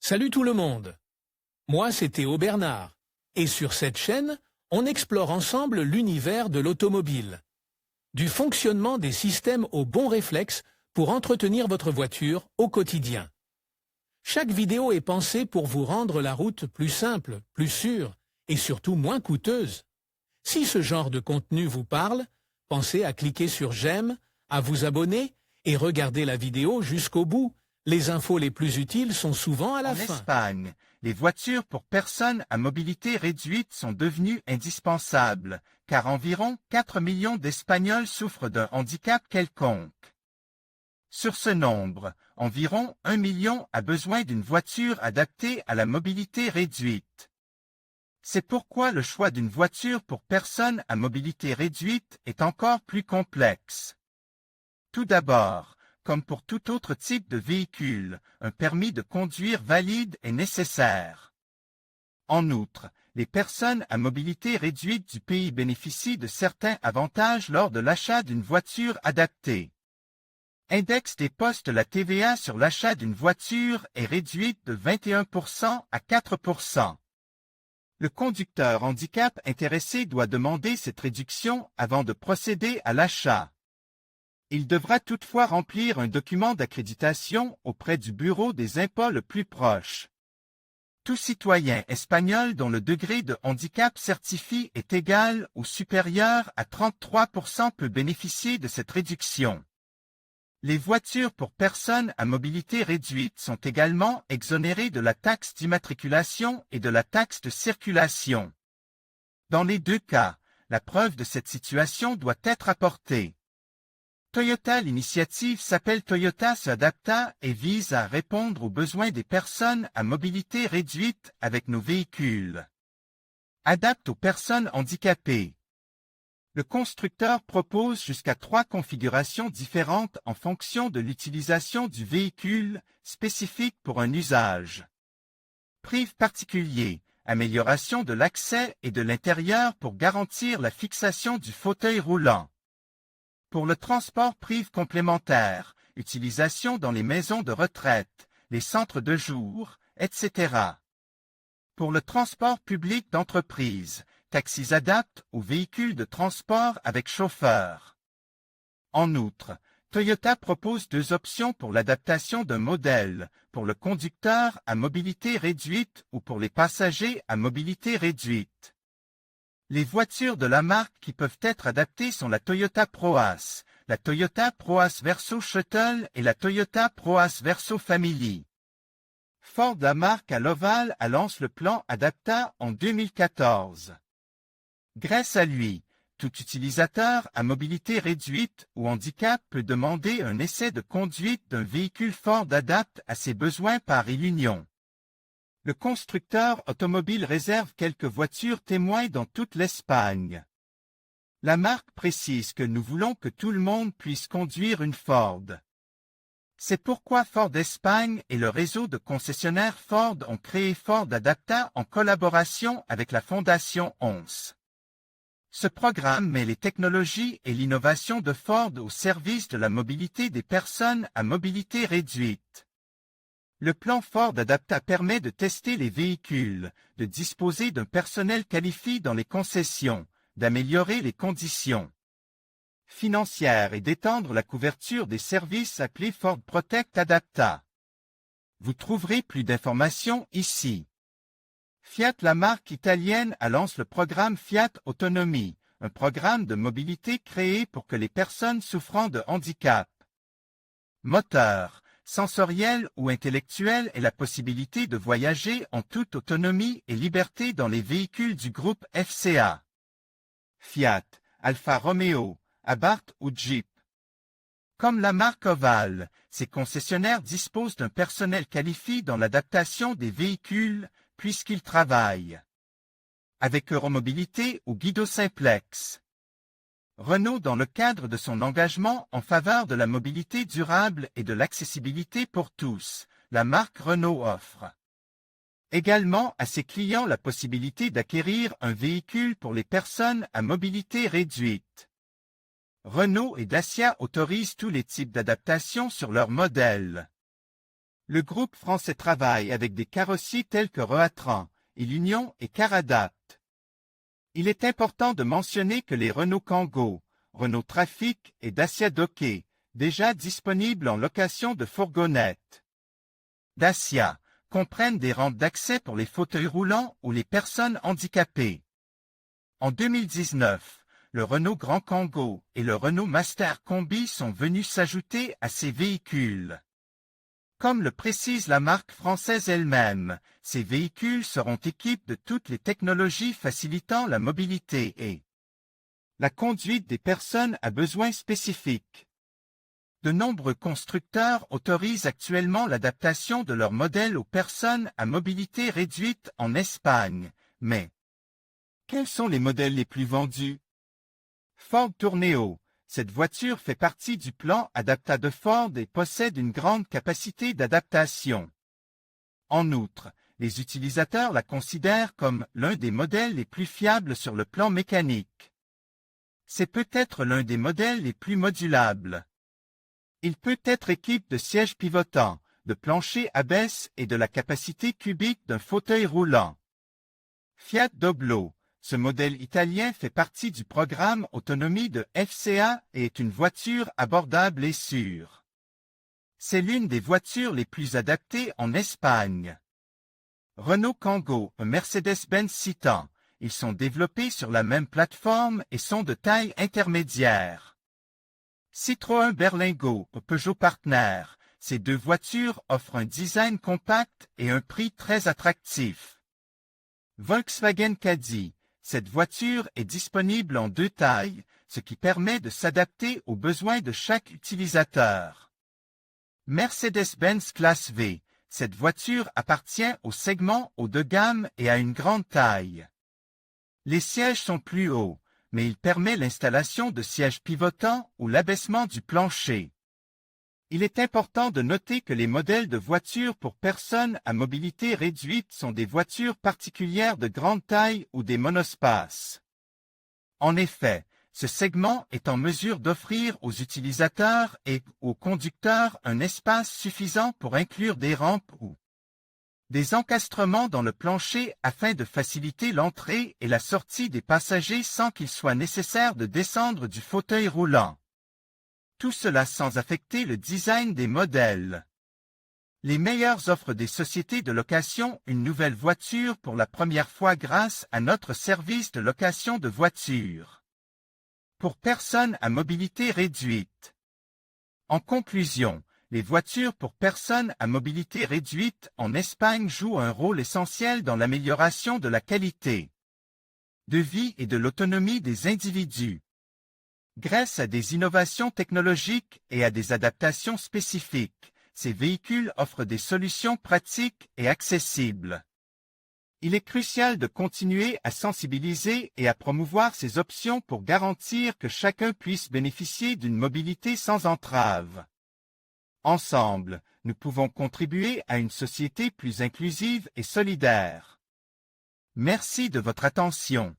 Salut tout le monde. Moi, c'est Théo Bernard. Et sur cette chaîne, on explore ensemble l'univers de l'automobile. Du fonctionnement des systèmes aux bons réflexes pour entretenir votre voiture au quotidien. Chaque vidéo est pensée pour vous rendre la route plus simple, plus sûre et surtout moins coûteuse. Si ce genre de contenu vous parle, pensez à cliquer sur j'aime, à vous abonner et regarder la vidéo jusqu'au bout. Les infos les plus utiles sont souvent à la fin. En Espagne, les voitures pour personnes à mobilité réduite sont devenues indispensables, car environ 4 millions d'Espagnols souffrent d'un handicap quelconque. Sur ce nombre, environ 1 million a besoin d'une voiture adaptée à la mobilité réduite. C'est pourquoi le choix d'une voiture pour personnes à mobilité réduite est encore plus complexe. Tout d'abord, comme pour tout autre type de véhicule, un permis de conduire valide est nécessaire. En outre, les personnes à mobilité réduite du pays bénéficient de certains avantages lors de l'achat d'une voiture adaptée. Index des postes. La TVA sur l'achat d'une voiture est réduite de 21% à 4%. Le conducteur handicap intéressé doit demander cette réduction avant de procéder à l'achat. Il devra toutefois remplir un document d'accréditation auprès du bureau des impôts le plus proche. Tout citoyen espagnol dont le degré de handicap certifié est égal ou supérieur à 33% peut bénéficier de cette réduction. Les voitures pour personnes à mobilité réduite sont également exonérées de la taxe d'immatriculation et de la taxe de circulation. Dans les deux cas, la preuve de cette situation doit être apportée. Toyota. L'initiative s'appelle Toyota S'adapta et vise à répondre aux besoins des personnes à mobilité réduite avec nos véhicules. Adapte aux personnes handicapées. Le constructeur propose jusqu'à 3 configurations différentes en fonction de l'utilisation du véhicule, spécifiques pour un usage. Prix particulier, amélioration de l'accès et de l'intérieur pour garantir la fixation du fauteuil roulant. Pour le transport privé complémentaire, utilisation dans les maisons de retraite, les centres de jour, etc. Pour le transport public d'entreprise, taxis adaptent aux véhicules de transport avec chauffeur. En outre, Toyota propose 2 options pour l'adaptation d'un modèle, pour le conducteur à mobilité réduite ou pour les passagers à mobilité réduite. Les voitures de la marque qui peuvent être adaptées sont la Toyota Proace, la Toyota Proace Verso Shuttle et la Toyota Proace Verso Family. Ford. La marque à l'Oval lance le plan Adapta en 2014. Grâce à lui, tout utilisateur à mobilité réduite ou handicap peut demander un essai de conduite d'un véhicule Ford Adapt à ses besoins par e-Union. Le constructeur automobile réserve quelques voitures témoins dans toute l'Espagne. La marque précise que nous voulons que tout le monde puisse conduire une Ford. C'est pourquoi Ford Espagne et le réseau de concessionnaires Ford ont créé Ford Adapta en collaboration avec la Fondation ONS. Ce programme met les technologies et l'innovation de Ford au service de la mobilité des personnes à mobilité réduite. Le plan Ford Adapta permet de tester les véhicules, de disposer d'un personnel qualifié dans les concessions, d'améliorer les conditions financières et d'étendre la couverture des services appelés Ford Protect Adapta. Vous trouverez plus d'informations ici. Fiat. La marque italienne lance le programme Fiat Autonomie, un programme de mobilité créé pour que les personnes souffrant de handicap moteur, sensoriel ou intellectuel aient la possibilité de voyager en toute autonomie et liberté dans les véhicules du groupe FCA. Fiat, Alfa Romeo, Abarth ou Jeep. Comme la marque Oval, ces concessionnaires disposent d'un personnel qualifié dans l'adaptation des véhicules puisqu'ils travaillent avec Euromobilité ou Guido Simplex. Renault. Dans le cadre de son engagement en faveur de la mobilité durable et de l'accessibilité pour tous, la marque Renault offre également à ses clients la possibilité d'acquérir un véhicule pour les personnes à mobilité réduite. Renault et Dacia autorisent tous les types d'adaptation sur leurs modèles. Le groupe français travaille avec des carrossiers tels que Roatran, Ilunion et Caradapt. Il est important de mentionner que les Renault Kangoo, Renault Trafic et Dacia Doké, déjà disponibles en location de fourgonnettes. Dacia, comprennent des rampes d'accès pour les fauteuils roulants ou les personnes handicapées. En 2019, le Renault Grand Kangoo et le Renault Master Combi sont venus s'ajouter à ces véhicules. Comme le précise la marque française elle-même, ces véhicules seront équipés de toutes les technologies facilitant la mobilité et la conduite des personnes à besoins spécifiques. De nombreux constructeurs autorisent actuellement l'adaptation de leurs modèles aux personnes à mobilité réduite en Espagne, mais quels sont les modèles les plus vendus? Ford Tourneo. Cette voiture fait partie du plan Adapta de Ford et possède une grande capacité d'adaptation. En outre, les utilisateurs la considèrent comme l'un des modèles les plus fiables sur le plan mécanique. C'est peut-être l'un des modèles les plus modulables. Il peut être équipé de sièges pivotants, de plancher à baisse et de la capacité cubique d'un fauteuil roulant. Fiat Doblo. Ce modèle italien fait partie du programme Autonomie de FCA et est une voiture abordable et sûre. C'est l'une des voitures les plus adaptées en Espagne. Renault Kangoo, un Mercedes-Benz Citan. Ils sont développés sur la même plateforme et sont de taille intermédiaire. Citroën Berlingo, Peugeot Partner. Ces deux voitures offrent un design compact et un prix très attractif. Volkswagen Caddy. Cette voiture est disponible en deux tailles, ce qui permet de s'adapter aux besoins de chaque utilisateur. Mercedes-Benz Classe V. Cette voiture appartient au segment haut de gamme et a une grande taille. Les sièges sont plus hauts, mais il permet l'installation de sièges pivotants ou l'abaissement du plancher. Il est important de noter que les modèles de voitures pour personnes à mobilité réduite sont des voitures particulières de grande taille ou des monospaces. En effet, ce segment est en mesure d'offrir aux utilisateurs et aux conducteurs un espace suffisant pour inclure des rampes ou des encastrements dans le plancher afin de faciliter l'entrée et la sortie des passagers sans qu'il soit nécessaire de descendre du fauteuil roulant. Tout cela sans affecter le design des modèles. Les meilleures offres des sociétés de location, une nouvelle voiture pour la première fois grâce à notre service de location de voitures. Pour personnes à mobilité réduite. En conclusion, les voitures pour personnes à mobilité réduite en Espagne jouent un rôle essentiel dans l'amélioration de la qualité de vie et de l'autonomie des individus. Grâce à des innovations technologiques et à des adaptations spécifiques, ces véhicules offrent des solutions pratiques et accessibles. Il est crucial de continuer à sensibiliser et à promouvoir ces options pour garantir que chacun puisse bénéficier d'une mobilité sans entrave. Ensemble, nous pouvons contribuer à une société plus inclusive et solidaire. Merci de votre attention.